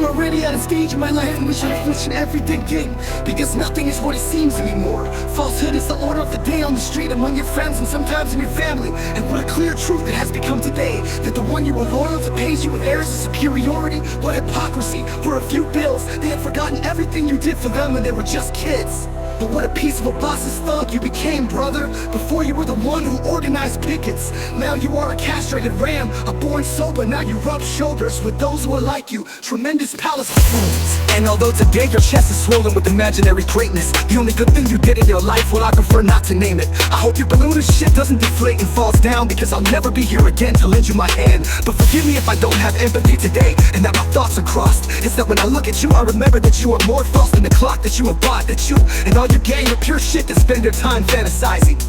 I'm already at a stage in my life in which I'm switching everything game, because nothing is what it seems anymore. Falsehood is the order of the day on the street, among your friends and sometimes in your family. And what a clear truth it has become today, that the one you were loyal to pays you with airs of superiority. What hypocrisy! For a few bills, they had forgotten everything you did for them when they were just kids. But what a piece of a boss's thug you became, brother. Before you were the one who organized pickets, now you are a castrated ram, a born sober. Now you rub shoulders with those who are like you, tremendous palace fools. And although today your chest is swollen with imaginary greatness, the only good thing you did in your life, well, I prefer not to name it. I hope your balloon of shit doesn't deflate and falls down, because I'll never be here again to lend you my hand. But forgive me if I don't have empathy today, and that my thoughts are crossed. It's that when I look at you, I remember that you are more false than the clock that you have bought, that you and all your gang are pure shit that spend their time fantasizing.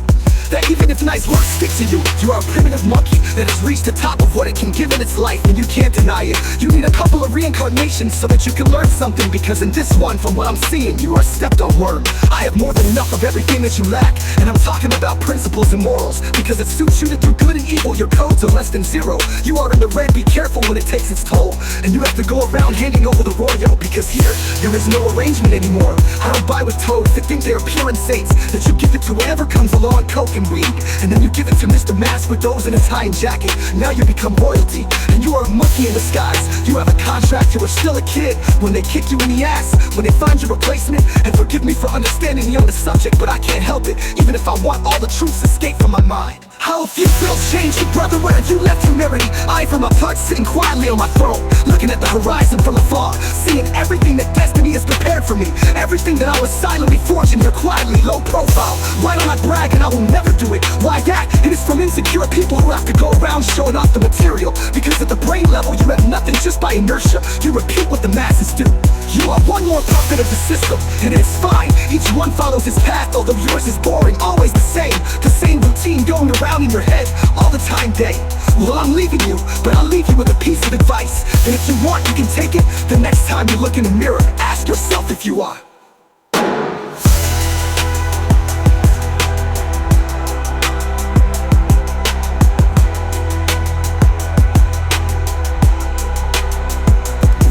That even if nice work sticks to you, you are a primitive monkey that has reached the top of what it can give in its life, and you can't deny it. You need a couple of reincarnations so that you can learn something, because in this one, from what I'm seeing, you are a stepped-on worm. I have more than enough of everything that you lack, and I'm talking about principles and morals, because it suits you to do good and evil. Your codes are less than zero. You are in the red, be careful when it takes its toll, and you have to go around handing over the royal, because here, there is no arrangement anymore. I don't buy with toads that think they are pure and saints, that you give it to whatever comes along, coke and weed, and then you give it to Mr. Mask with those in a tie and jacket. Now you become royalty, and you are a monkey in disguise. You have a contract, you are still a kid when they kick you in the ass, when they find your replacement. And forgive me for understanding me on the subject, but I can't help it, even if I want all the truths escape from my mind. How a few bills changed you, brother, where you left humanity. I from apart, sitting quietly on my throne, looking at the horizon from afar, seeing everything that destiny has prepared for me, everything that I was silently forging here quietly, low profile. Why don't I brag and I will never do it? Why that? It is from insecure people who have to go around showing off the material, because at the brain level you have nothing. Just by inertia, you repeat what the masses do. You are one more puppet of the system, and it's fine. Each one follows his path, although yours is boring, always the same routine going around in your head all the time, day. Well, I'm leaving you, but I'll leave you with a piece of advice, and if you want, you can take it. The next time you look in the mirror, ask yourself if you are.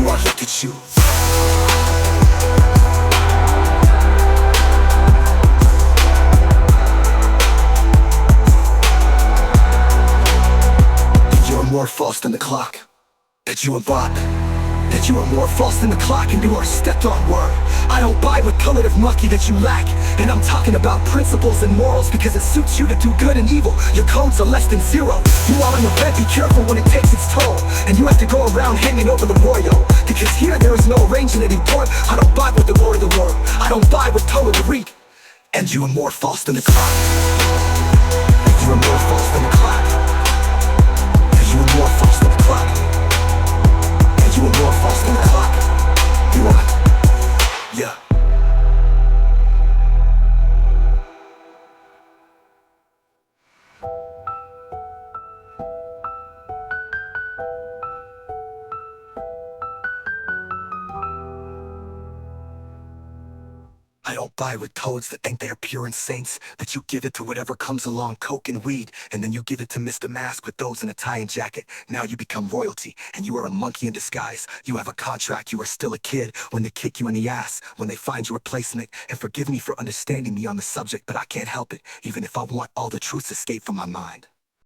I look at you. More false than the clock that you have bought, that you are more false than the clock, and you are a stepped-on word. I don't buy with colorative monkey that you lack, and I'm talking about principles and morals, because it suits you to do good and evil. Your codes are less than zero. You are in the red, be careful when it takes its toll, and you have to go around handing over the royal, because here there is no arrangement anymore. I don't buy with the lord of the world, I don't buy with Tola the Reek, and you are more false than the clock. You are more false than the clock. You are more false than the clock. And you are more false than the clock. You are. Yeah. I don't buy with toads that think they are pure and saints, that you give it to whatever comes along, coke and weed, and then you give it to Mr. Mask with those in a tie and jacket. Now you become royalty, and you are a monkey in disguise. You have a contract, you are still a kid when they kick you in the ass, when they find your replacement. And forgive me for understanding me on the subject, but I can't help it, even if I want all the truths escape from my mind.